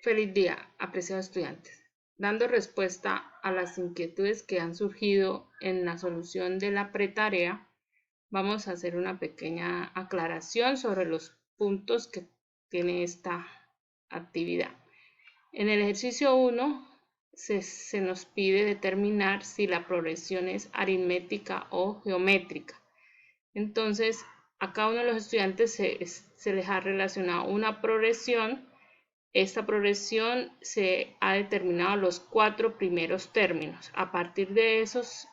Feliz día, apreciados estudiantes. Dando respuesta a las inquietudes que han surgido en la solución de la pretarea, vamos a hacer una pequeña aclaración sobre los puntos que tiene esta actividad. En el ejercicio 1 se nos pide determinar si la progresión es aritmética o geométrica. Entonces, a cada uno de los estudiantes se les ha relacionado una progresión. Esta progresión se ha determinado los 4 primeros términos. A partir de esos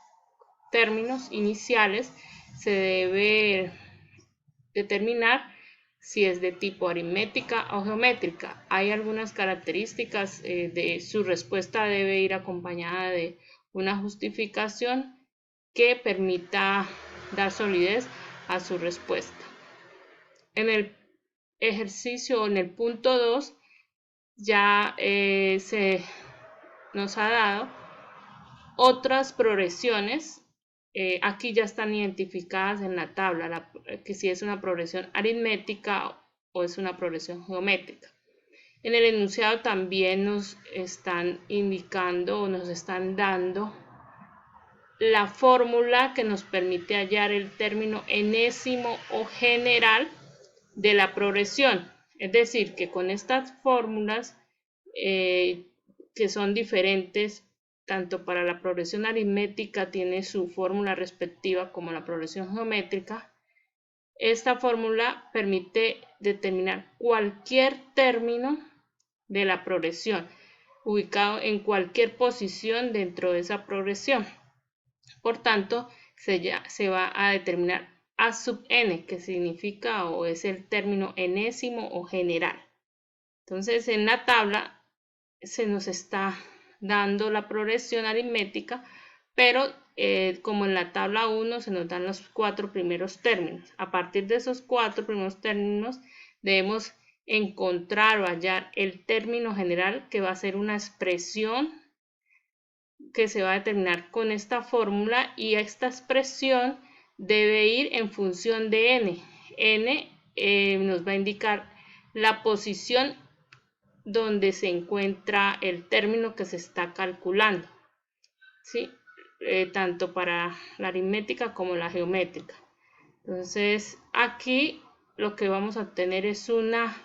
términos iniciales se debe determinar si es de tipo aritmética o geométrica. Hay algunas características de su respuesta debe ir acompañada de una justificación que permita dar solidez a su respuesta. En el ejercicio, en el punto 2, ya se nos ha dado otras progresiones. Aquí ya están identificadas en la tabla, que si es una progresión aritmética o es una progresión geométrica. En el enunciado también nos están indicando o nos están dando la fórmula que nos permite hallar el término enésimo o general de la progresión. Es decir, que con estas fórmulas que son diferentes, tanto para la progresión aritmética tiene su fórmula respectiva como la progresión geométrica, esta fórmula permite determinar cualquier término de la progresión, ubicado en cualquier posición dentro de esa progresión. Por tanto, se va a determinar A sub n, que significa o es el término enésimo o general. Entonces, en la tabla se nos está dando la progresión aritmética, pero como en la tabla 1 se nos dan los 4 primeros términos. A partir de esos 4 primeros términos debemos encontrar o hallar el término general, que va a ser una expresión que se va a determinar con esta fórmula, y esta expresión debe ir en función de n. N nos va a indicar la posición donde se encuentra el término que se está calculando, ¿sí? Tanto para la aritmética como la geométrica. Entonces, aquí lo que vamos a obtener es una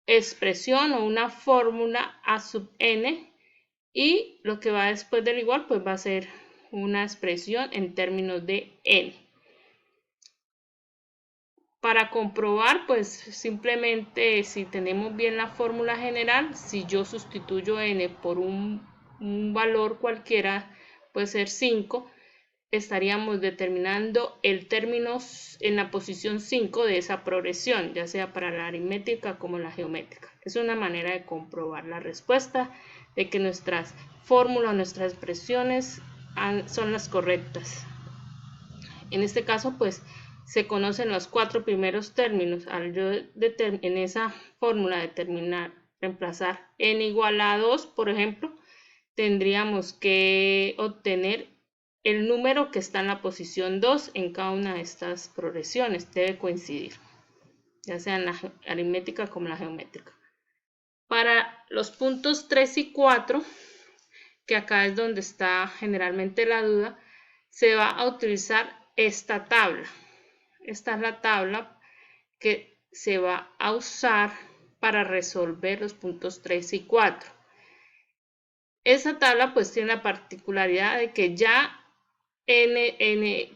expresión o una fórmula A sub n, y lo que va después del igual pues va a ser una expresión en términos de n. Para comprobar, pues simplemente si tenemos bien la fórmula general, si yo sustituyo n por un valor cualquiera, puede ser 5, estaríamos determinando el término en la posición 5 de esa progresión, ya sea para la aritmética como la geométrica. Es una manera de comprobar la respuesta, de que nuestras fórmulas, nuestras expresiones son las correctas. En este caso, pues se conocen los 4 primeros términos. Al yo en esa fórmula reemplazar n igual a 2, por ejemplo, tendríamos que obtener el número que está en la posición 2 en cada una de estas progresiones. Debe coincidir, ya sea en la aritmética como en la geométrica. Para los puntos 3 y 4, que acá es donde está generalmente la duda, se va a utilizar esta tabla. Esta es la tabla que se va a usar para resolver los puntos 3 y 4. Esa tabla pues tiene la particularidad de que ya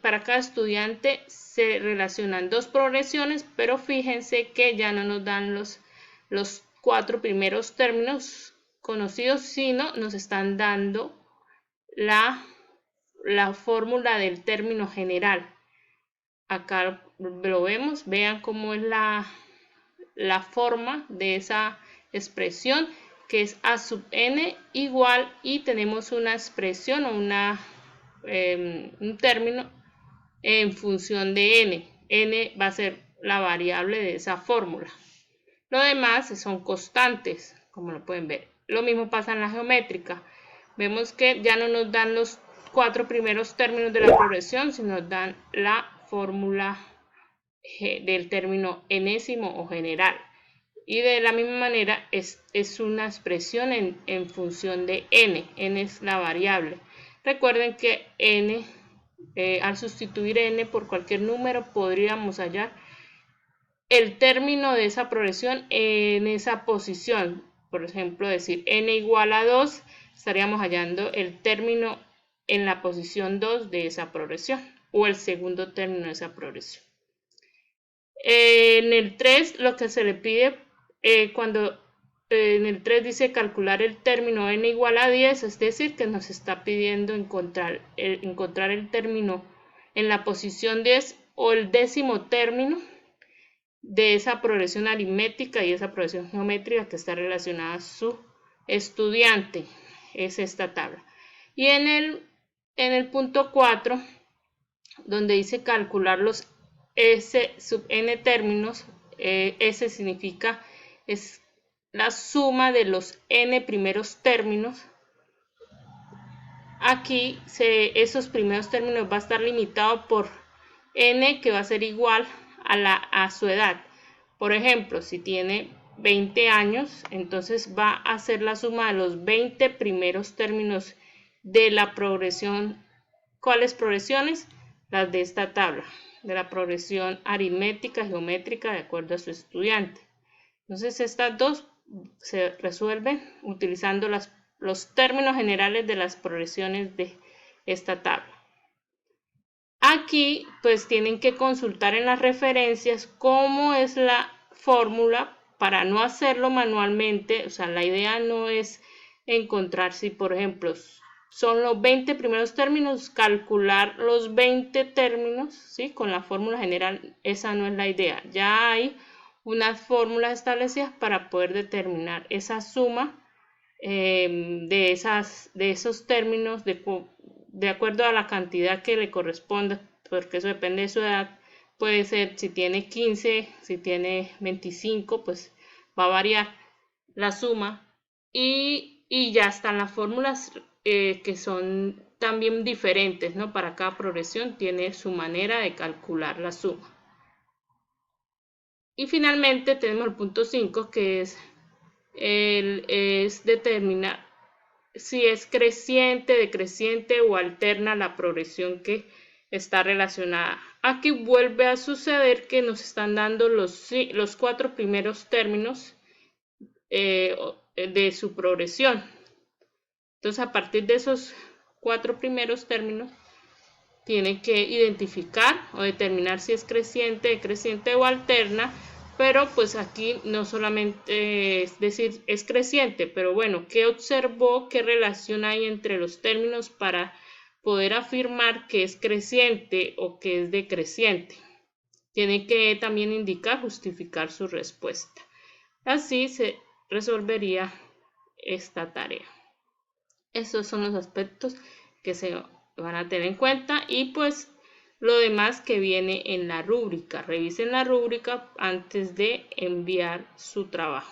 para cada estudiante se relacionan 2 progresiones, pero fíjense que ya no nos dan los 4 primeros términos conocidos, sino nos están dando la fórmula del término general. Acá lo vemos, vean cómo es la forma de esa expresión, que es A sub n igual, y tenemos una expresión o un término en función de n. N va a ser la variable de esa fórmula. Lo demás son constantes, como lo pueden ver. Lo mismo pasa en la geométrica. Vemos que ya no nos dan los 4 primeros términos de la progresión, sino nos dan la fórmula del término enésimo o general. Y de la misma manera es una expresión en función de n. N es la variable. Recuerden que n, al sustituir n por cualquier número, podríamos hallar el término de esa progresión en esa posición. Por ejemplo, decir n igual a 2, estaríamos hallando el término en la posición 2 de esa progresión, o el segundo término de esa progresión. En el 3 lo que se le pide cuando en el 3 dice calcular el término n igual a 10, es decir, que nos está pidiendo encontrar el término en la posición 10 o el décimo término de esa progresión aritmética y esa progresión geométrica que está relacionada a su estudiante. Es esta tabla. Y en el punto 4, donde dice calcular los S sub n términos, S significa es la suma de los n primeros términos. Aquí esos primeros términos va a estar limitado por n, que va a ser igual a su edad. Por ejemplo, si tiene 20 años, entonces va a ser la suma de los 20 primeros términos de la progresión. ¿Cuáles progresiones? Las de esta tabla, de la progresión aritmética, geométrica, de acuerdo a su estudiante. Entonces estas dos se resuelven utilizando los términos generales de las progresiones de esta tabla. Aquí pues tienen que consultar en las referencias cómo es la fórmula para no hacerlo manualmente. O sea, la idea no es encontrar si, por ejemplo, son los 20 primeros términos, calcular los 20 términos, ¿sí? Con la fórmula general. Esa no es la idea. Ya hay unas fórmulas establecidas para poder determinar esa suma de esos términos de acuerdo a la cantidad que le corresponda, porque eso depende de su edad. Puede ser si tiene 15, si tiene 25, pues va a variar la suma. Y ya están las fórmulas que son también diferentes, ¿no? Para cada progresión tiene su manera de calcular la suma. Y finalmente tenemos el punto 5, que es determinar si es creciente, decreciente o alterna la progresión que está relacionada. Aquí vuelve a suceder que nos están dando los 4 primeros términos de su progresión. Entonces, a partir de esos 4 primeros términos, tiene que identificar o determinar si es creciente, decreciente o alterna. Pero pues aquí no solamente es decir es creciente, pero bueno, ¿qué observó? ¿Qué relación hay entre los términos para poder afirmar que es creciente o que es decreciente? Tiene que también indicar, justificar su respuesta. Así se resolvería esta tarea. Esos son los aspectos que se van a tener en cuenta y pues lo demás que viene en la rúbrica. Revisen la rúbrica antes de enviar su trabajo.